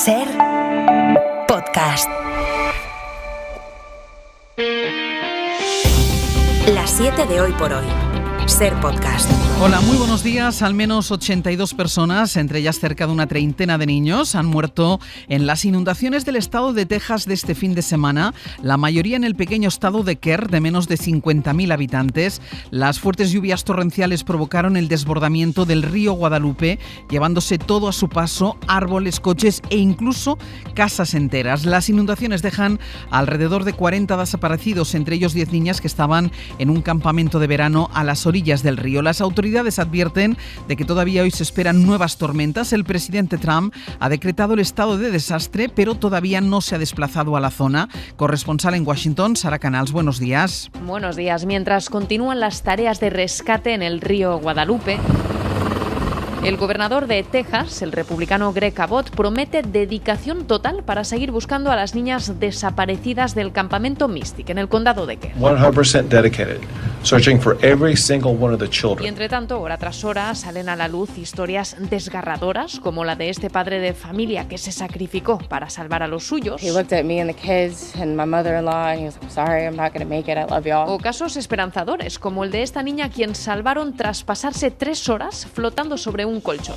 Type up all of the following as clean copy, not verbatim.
Ser podcast. Las 7 de hoy por hoy. Ser podcast. Hola, muy buenos días. Al menos 82 personas, entre ellas cerca de una treintena de niños, han muerto en las inundaciones del estado de Texas de este fin de semana, la mayoría en el pequeño estado de Kerr, de menos de 50.000 habitantes. Las fuertes lluvias torrenciales provocaron el desbordamiento del río Guadalupe, llevándose todo a su paso, árboles, coches e incluso casas enteras. Las inundaciones dejan alrededor de 40 desaparecidos, entre ellos 10 niñas que estaban en un campamento de verano a las orillas del río. Las autoridades advierten de que todavía hoy se esperan nuevas tormentas. El presidente Trump ha decretado el estado de desastre, pero todavía no se ha desplazado a la zona. Corresponsal en Washington, Sara Canals, buenos días. Buenos días. Mientras continúan las tareas de rescate en el río Guadalupe, el gobernador de Texas, el republicano Greg Abbott, promete dedicación total para seguir buscando a las niñas desaparecidas del campamento Mystic en el condado de Kerr. 100% dedicated, searching for every single one of the children. Y entre tanto, hora tras hora, salen a la luz historias desgarradoras, como la de este padre de familia que se sacrificó para salvar a los suyos. He looked at me and the kids and my mother-in-law and he was like, "I'm sorry, I'm not going to make it. I love y'all." O casos esperanzadores, como el de esta niña a quien salvaron tras pasarse 3 horas flotando sobre un colchón.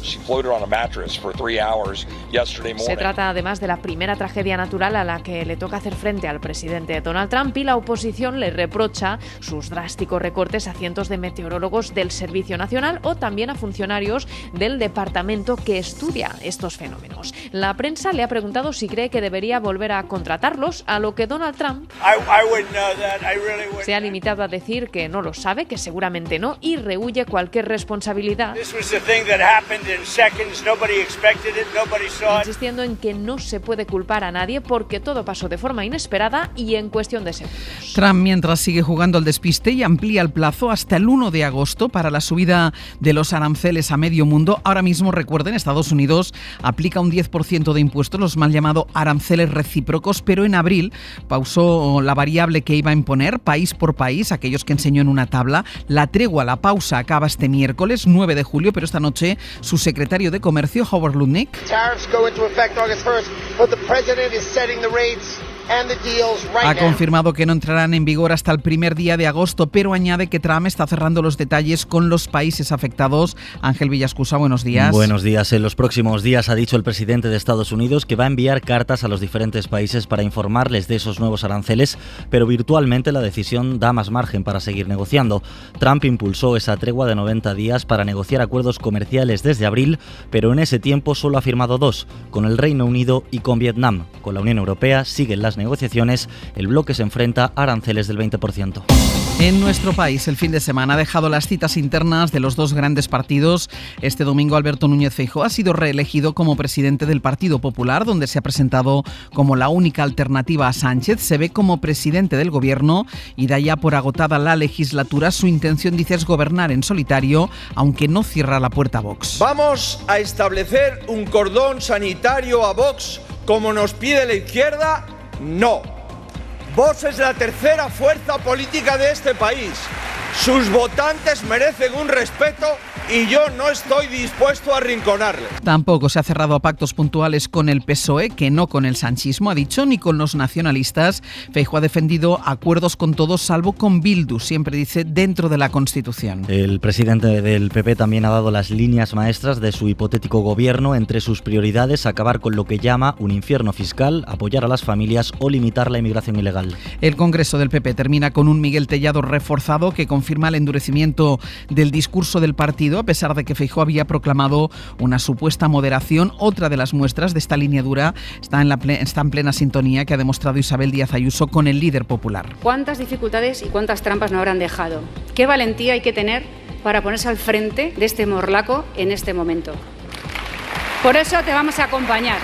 Se trata además de la primera tragedia natural a la que le toca hacer frente al presidente Donald Trump, y la oposición le reprocha sus drásticos recortes a cientos de meteorólogos del Servicio Nacional o también a funcionarios del departamento que estudia estos fenómenos. La prensa le ha preguntado si cree que debería volver a contratarlos, a lo que Donald Trump se ha limitado a decir que no lo sabe, que seguramente no, y rehúye cualquier responsabilidad, insistiendo en que no se puede culpar a nadie porque todo pasó de forma inesperada y en cuestión de segundos. Trump, mientras, sigue jugando al despiste y amplía el plazo hasta el 1 de agosto para la subida de los aranceles a medio mundo. Ahora mismo, recuerden, Estados Unidos aplica un 10% de impuestos, los mal llamados aranceles recíprocos, pero en abril pausó la variable que iba a imponer país por país, aquellos que enseñó en una tabla. La tregua, la pausa, acaba este miércoles 9 de julio, pero esta noche su secretario de Comercio, Howard Lutnick, ha confirmado que no entrarán en vigor hasta el primer día de agosto, pero añade que Trump está cerrando los detalles con los países afectados. Ángel Villascusa, buenos días. Buenos días. En los próximos días ha dicho el presidente de Estados Unidos que va a enviar cartas a los diferentes países para informarles de esos nuevos aranceles, pero virtualmente la decisión da más margen para seguir negociando. Trump impulsó esa tregua de 90 días para negociar acuerdos comerciales desde abril, pero en ese tiempo solo ha firmado 2, con el Reino Unido y con Vietnam. Con la Unión Europea siguen las negociaciones, el bloque se enfrenta a aranceles del 20%. En nuestro país, el fin de semana ha dejado las citas internas de los dos grandes partidos. Este domingo, Alberto Núñez Feijóo ha sido reelegido como presidente del Partido Popular, donde se ha presentado como la única alternativa a Sánchez. Se ve como presidente del gobierno y da ya por agotada la legislatura. Su intención, dice, es gobernar en solitario, aunque no cierra la puerta a Vox. Vamos a establecer un cordón sanitario a Vox como nos pide la izquierda. No. Vox es la tercera fuerza política de este país. Sus votantes merecen un respeto y yo no estoy dispuesto a arrinconarle. Tampoco se ha cerrado a pactos puntuales con el PSOE, que no con el sanchismo, ha dicho, ni con los nacionalistas. Feijóo ha defendido acuerdos con todos, salvo con Bildu, siempre dice, dentro de la Constitución. El presidente del PP también ha dado las líneas maestras de su hipotético gobierno. Entre sus prioridades, acabar con lo que llama un infierno fiscal, apoyar a las familias o limitar la inmigración ilegal. El Congreso del PP termina con un Miguel Tellado reforzado que confirma el endurecimiento del discurso del partido, a pesar de que Feijóo había proclamado una supuesta moderación. Otra de las muestras de esta línea dura está en plena sintonía que ha demostrado Isabel Díaz Ayuso con el líder popular. ¿Cuántas dificultades y cuántas trampas no habrán dejado? ¿Qué valentía hay que tener para ponerse al frente de este morlaco en este momento? Por eso te vamos a acompañar.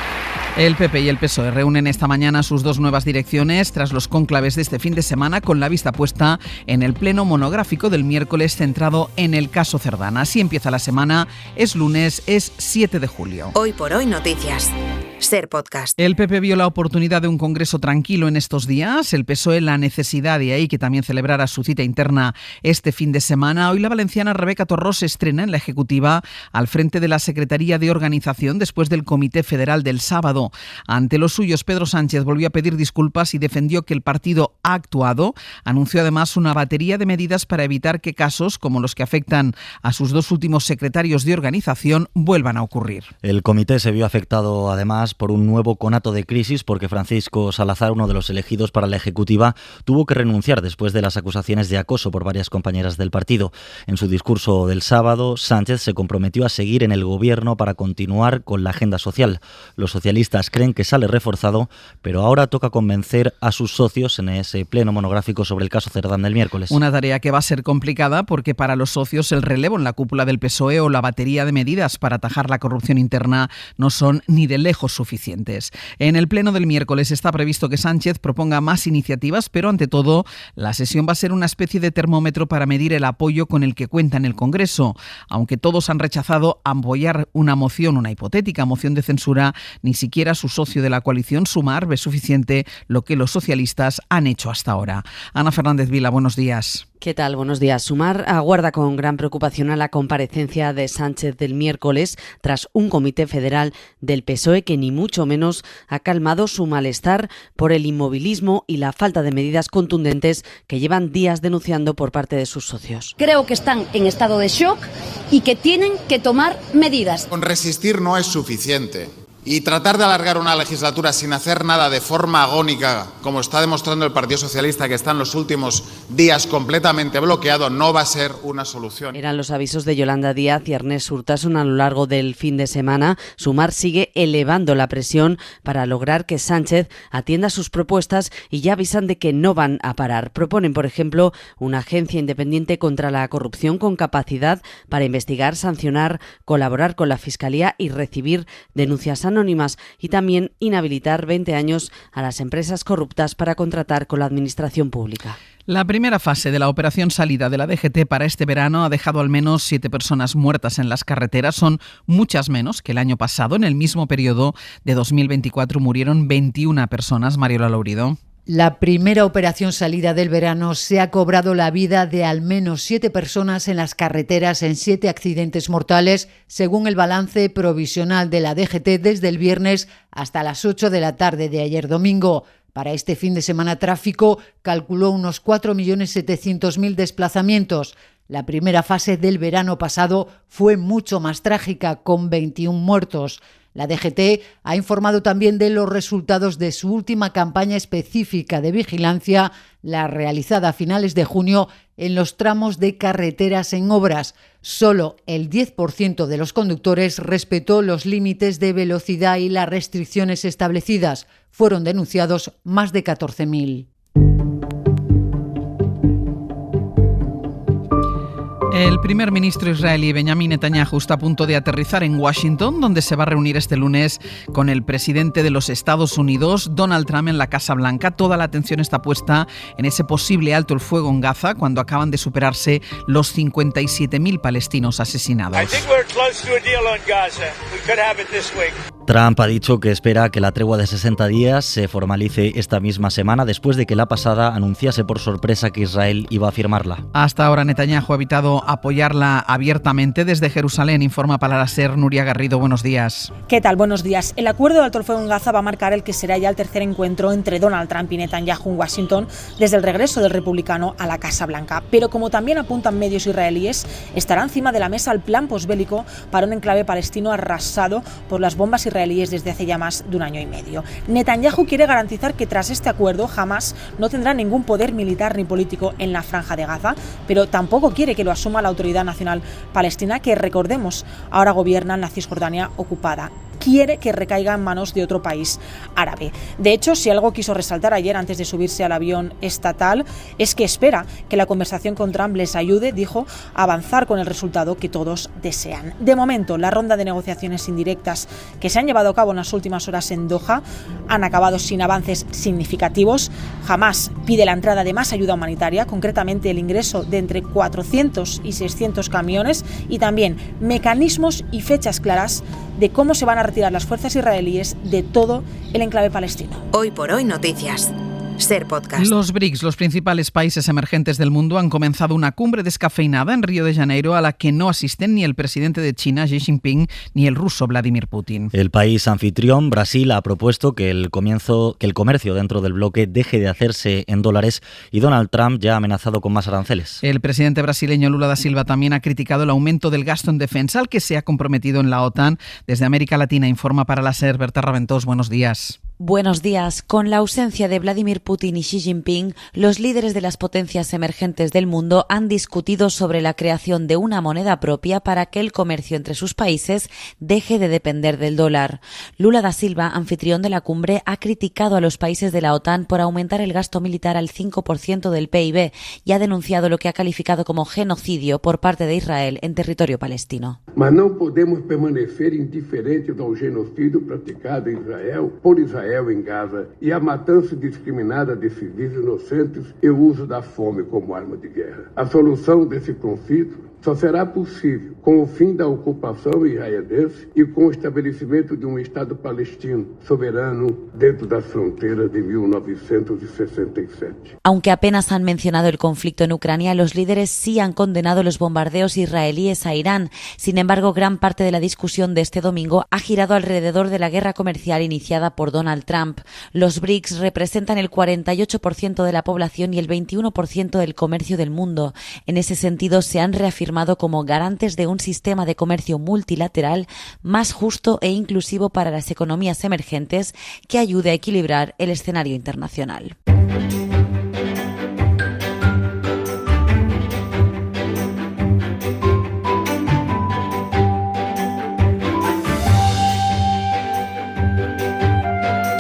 El PP y el PSOE reúnen esta mañana sus dos nuevas direcciones tras los cónclaves de este fin de semana, con la vista puesta en el pleno monográfico del miércoles centrado en el caso Cerdán. Así empieza la semana, es lunes, es 7 de julio. Hoy por hoy noticias. Ser Podcast. El PP vio la oportunidad de un congreso tranquilo en estos días, el PSOE la necesidad de ahí que también celebrara su cita interna este fin de semana. Hoy la valenciana Rebeca Torrós se estrena en la Ejecutiva al frente de la Secretaría de Organización después del Comité Federal del sábado. Ante los suyos, Pedro Sánchez volvió a pedir disculpas y defendió que el partido ha actuado. Anunció además una batería de medidas para evitar que casos como los que afectan a sus dos últimos secretarios de organización vuelvan a ocurrir. El comité se vio afectado además por un nuevo conato de crisis porque Francisco Salazar, uno de los elegidos para la Ejecutiva, tuvo que renunciar después de las acusaciones de acoso por varias compañeras del partido. En su discurso del sábado, Sánchez se comprometió a seguir en el gobierno para continuar con la agenda social. Los socialistas creen que sale reforzado, pero ahora toca convencer a sus socios en ese pleno monográfico sobre el caso Cerdán del miércoles. Una tarea que va a ser complicada porque para los socios el relevo en la cúpula del PSOE o la batería de medidas para atajar la corrupción interna no son ni de lejos suficientes. En el pleno del miércoles está previsto que Sánchez proponga más iniciativas, pero ante todo la sesión va a ser una especie de termómetro para medir el apoyo con el que cuenta en el Congreso. Aunque todos han rechazado apoyar una hipotética moción de censura, ni siquiera su socio de la coalición, Sumar, ve suficiente lo que los socialistas han hecho hasta ahora. Ana Fernández Vila, buenos días. ¿Qué tal? Buenos días. Sumar aguarda con gran preocupación a la comparecencia de Sánchez del miércoles tras un comité federal del PSOE que ni mucho menos ha calmado su malestar por el inmovilismo y la falta de medidas contundentes que llevan días denunciando por parte de sus socios. Creo que están en estado de shock y que tienen que tomar medidas. Con resistir no es suficiente. Y tratar de alargar una legislatura sin hacer nada de forma agónica, como está demostrando el Partido Socialista, que está en los últimos días completamente bloqueado, no va a ser una solución. Eran los avisos de Yolanda Díaz y Ernest Urtasun a lo largo del fin de semana. Sumar sigue elevando la presión para lograr que Sánchez atienda sus propuestas y ya avisan de que no van a parar. Proponen, por ejemplo, una agencia independiente contra la corrupción con capacidad para investigar, sancionar, colaborar con la Fiscalía y recibir denuncias anónimas, y también inhabilitar 20 años a las empresas corruptas para contratar con la administración pública. La primera fase de la operación salida de la DGT para este verano ha dejado al menos 7 personas muertas en las carreteras. Son muchas menos que el año pasado. En el mismo periodo de 2024 murieron 21 personas. Mariola Lourido. La primera operación salida del verano se ha cobrado la vida de al menos 7 personas en las carreteras en 7 accidentes mortales, según el balance provisional de la DGT desde el viernes hasta las 8 de la tarde de ayer domingo. Para este fin de semana, Tráfico calculó unos 4.700.000 desplazamientos. La primera fase del verano pasado fue mucho más trágica, con 21 muertos. La DGT ha informado también de los resultados de su última campaña específica de vigilancia, la realizada a finales de junio en los tramos de carreteras en obras. Solo el 10% de los conductores respetó los límites de velocidad y las restricciones establecidas. Fueron denunciados más de 14.000. El primer ministro israelí Benjamin Netanyahu está a punto de aterrizar en Washington, donde se va a reunir este lunes con el presidente de los Estados Unidos, Donald Trump, en la Casa Blanca. Toda la atención está puesta en ese posible alto el fuego en Gaza, cuando acaban de superarse los 57.000 palestinos asesinados. Trump ha dicho que espera que la tregua de 60 días se formalice esta misma semana, después de que la pasada anunciase por sorpresa que Israel iba a firmarla. Hasta ahora Netanyahu ha evitado apoyarla abiertamente. Desde Jerusalén informa para la SER Nuria Garrido. Buenos días. ¿Qué tal? Buenos días. El acuerdo de alto el fuego en Gaza va a marcar el que será ya el tercer encuentro entre Donald Trump y Netanyahu en Washington desde el regreso del republicano a la Casa Blanca. Pero como también apuntan medios israelíes, estará encima de la mesa el plan posbélico para un enclave palestino arrasado por las bombas israelíes desde hace ya más de un año y medio. Netanyahu quiere garantizar que tras este acuerdo Hamas no tendrá ningún poder militar ni político en la franja de Gaza, pero tampoco quiere que lo asuma la Autoridad Nacional Palestina, que, recordemos, ahora gobierna en la Cisjordania ocupada. Quiere que recaiga en manos de otro país árabe. De hecho, si algo quiso resaltar ayer antes de subirse al avión estatal, es que espera que la conversación con Trump les ayude, dijo, a avanzar con el resultado que todos desean. De momento, la ronda de negociaciones indirectas que se han llevado a cabo en las últimas horas en Doha han acabado sin avances significativos. Hamas pide la entrada de más ayuda humanitaria, concretamente el ingreso de entre 400 y 600 camiones, y también mecanismos y fechas claras de cómo se van a retirar las fuerzas israelíes de todo el enclave palestino. Hoy por hoy noticias. Ser Podcast. Los BRICS, los principales países emergentes del mundo, han comenzado una cumbre descafeinada en Río de Janeiro a la que no asisten ni el presidente de China, Xi Jinping, ni el ruso, Vladimir Putin. El país anfitrión, Brasil, ha propuesto que el comercio dentro del bloque deje de hacerse en dólares y Donald Trump ya ha amenazado con más aranceles. El presidente brasileño Lula da Silva también ha criticado el aumento del gasto en defensa al que se ha comprometido en la OTAN. Desde América Latina informa para la SER Berta Raventós. Buenos días. Buenos días. Con la ausencia de Vladimir Putin y Xi Jinping, los líderes de las potencias emergentes del mundo han discutido sobre la creación de una moneda propia para que el comercio entre sus países deje de depender del dólar. Lula da Silva, anfitrión de la cumbre, ha criticado a los países de la OTAN por aumentar el gasto militar al 5% del PIB y ha denunciado lo que ha calificado como genocidio por parte de Israel en territorio palestino. Mas não podemos permanecer indiferentes ao genocídio praticado em Israel por Israel em Gaza e a matança indiscriminada de civis inocentes e o uso da fome como arma de guerra. A solução desse conflito só será possível com o fim da ocupação israelense e com o estabelecimento de Estado palestino soberano dentro das fronteras de 1967. Aunque apenas han mencionado el conflicto en Ucrania, los líderes sí han condenado los bombardeos israelíes a Irán. Sin embargo, gran parte de la discusión de este domingo ha girado alrededor de la guerra comercial iniciada por Donald Trump. Los BRICS representan el 48% de la población y el 21% del comercio del mundo. En ese sentido, se han reafirmado como garantes de un sistema de comercio multilateral más justo e inclusivo para las economías emergentes que ayude a equilibrar el escenario internacional.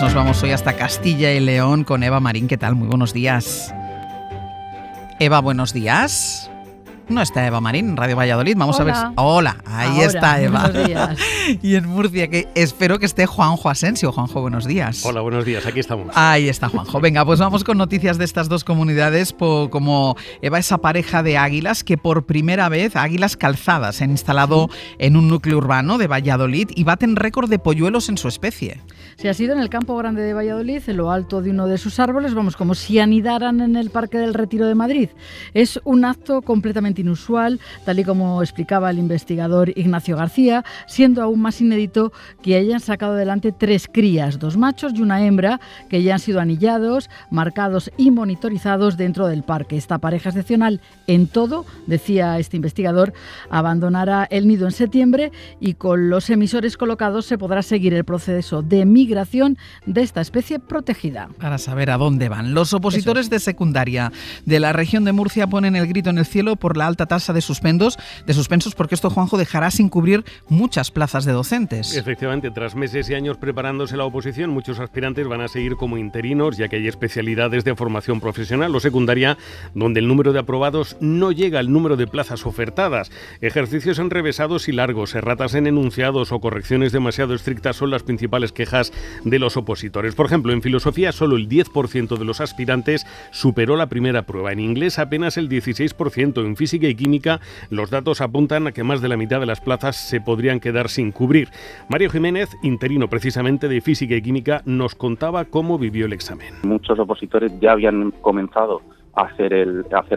Nos vamos hoy hasta Castilla y León con Eva Marín. ¿Qué tal? Muy buenos días. Eva, buenos días. No está Eva Marín en Radio Valladolid. Vamos a ver. Hola, ahí está Eva. Buenos días. Y en Murcia, que espero que esté Juanjo Asensio. Juanjo, buenos días. Hola, buenos días. Aquí estamos. Ahí está Juanjo. Venga, pues vamos con noticias de estas dos comunidades. Como Eva, esa pareja de águilas que por primera vez, águilas calzadas, se han instalado en un núcleo urbano de Valladolid y baten récord de polluelos en su especie. Se ha sido en el Campo Grande de Valladolid, en lo alto de uno de sus árboles, vamos, como si anidaran en el Parque del Retiro de Madrid. Es un acto completamente inusual, tal y como explicaba el investigador Ignacio García, siendo aún más inédito que hayan sacado adelante 3 crías, 2 machos y una hembra, que ya han sido anillados, marcados y monitorizados dentro del parque. Esta pareja excepcional en todo, decía este investigador, abandonará el nido en septiembre y con los emisores colocados se podrá seguir el proceso de migración de esta especie protegida. Para saber a dónde van. Los opositores de secundaria de la región de Murcia ponen el grito en el cielo por la alta tasa de suspensos, porque esto, Juanjo, dejará sin cubrir muchas plazas de docentes. Efectivamente, tras meses y años preparándose la oposición, muchos aspirantes van a seguir como interinos, ya que hay especialidades de formación profesional o secundaria donde el número de aprobados no llega al número de plazas ofertadas. Ejercicios enrevesados y largos, erratas en enunciados o correcciones demasiado estrictas son las principales quejas de los opositores. Por ejemplo, en filosofía solo el 10% de los aspirantes superó la primera prueba. En inglés apenas el 16%. En física y química los datos apuntan a que más de la mitad de las plazas se podrían quedar sin cubrir. Mario Jiménez, interino precisamente de física y química, nos contaba cómo vivió el examen. Muchos opositores ya habían comenzado a hacer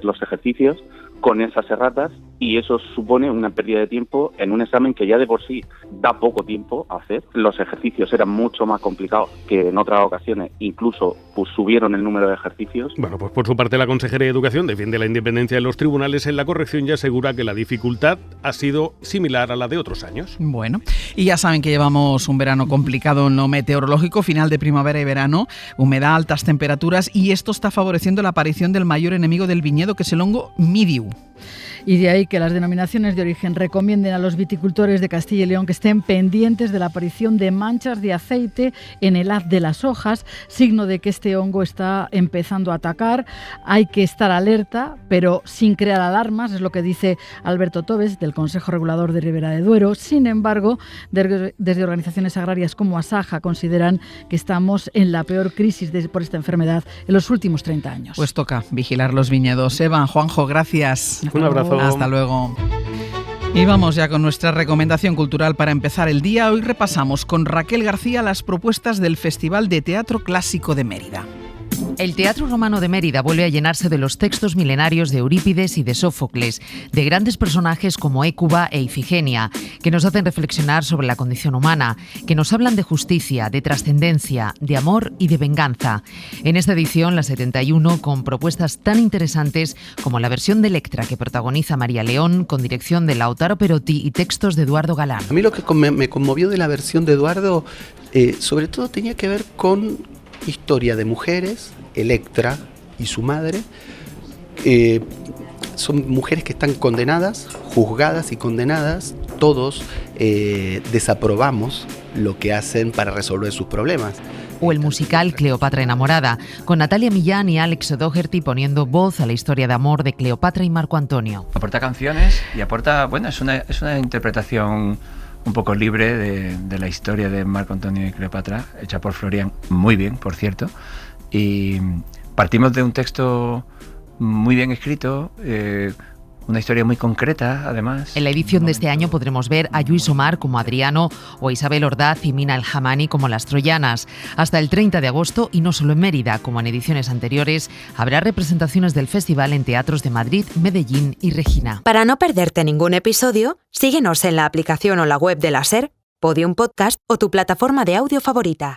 los ejercicios con esas erratas y eso supone una pérdida de tiempo en un examen que ya de por sí da poco tiempo a hacer. Los ejercicios eran mucho más complicados que en otras ocasiones, incluso pues subieron el número de ejercicios. Bueno, pues por su parte la consejera de Educación defiende la independencia de los tribunales en la corrección y asegura que la dificultad ha sido similar a la de otros años. Bueno, y ya saben que llevamos un verano complicado en lo meteorológico, final de primavera y verano, humedad, altas temperaturas, y esto está favoreciendo la aparición del mayor enemigo del viñedo, que es el hongo mildiu. Y de ahí que las denominaciones de origen recomienden a los viticultores de Castilla y León que estén pendientes de la aparición de manchas de aceite en el haz de las hojas, signo de que este hongo está empezando a atacar. Hay que estar alerta, pero sin crear alarmas, es lo que dice Alberto Tobes, del Consejo Regulador de Ribera de Duero. Sin embargo, desde organizaciones agrarias como Asaja consideran que estamos en la peor crisis por esta enfermedad en los últimos 30 años. Pues toca vigilar los viñedos. Eva, Juanjo, gracias. Un abrazo. Hasta luego. Y vamos ya con nuestra recomendación cultural para empezar el día. Hoy repasamos con Raquel García las propuestas del Festival de Teatro Clásico de Mérida. El Teatro Romano de Mérida vuelve a llenarse de los textos milenarios de Eurípides y de Sófocles, de grandes personajes como Hécuba e Ifigenia, que nos hacen reflexionar sobre la condición humana, que nos hablan de justicia, de trascendencia, de amor y de venganza. En esta edición, la 71, con propuestas tan interesantes como la versión de Electra que protagoniza María León, con dirección de Lautaro Perotti y textos de Eduardo Galán. A mí lo que me conmovió de la versión de Eduardo, sobre todo tenía que ver con historia de mujeres, Electra y su madre. Son mujeres que están condenadas, juzgadas y condenadas. Todos desaprobamos lo que hacen para resolver sus problemas. O el musical Cleopatra enamorada, con Natalia Millán y Alex O'Doherty poniendo voz a la historia de amor de Cleopatra y Marco Antonio. Aporta canciones y aporta, bueno, es una interpretación un poco libre de la historia de Marco Antonio y Cleopatra, hecha por Florian, muy bien, por cierto, y partimos de un texto muy bien escrito, una historia muy concreta, además. En la edición de este año podremos ver a Lluís Omar como Adriano o a Isabel Ordaz y Mina El Hamani como las troyanas. Hasta el 30 de agosto, y no solo en Mérida, como en ediciones anteriores, habrá representaciones del festival en teatros de Madrid, Medellín y Regina. Para no perderte ningún episodio, síguenos en la aplicación o la web de la SER, Podium Podcast o tu plataforma de audio favorita.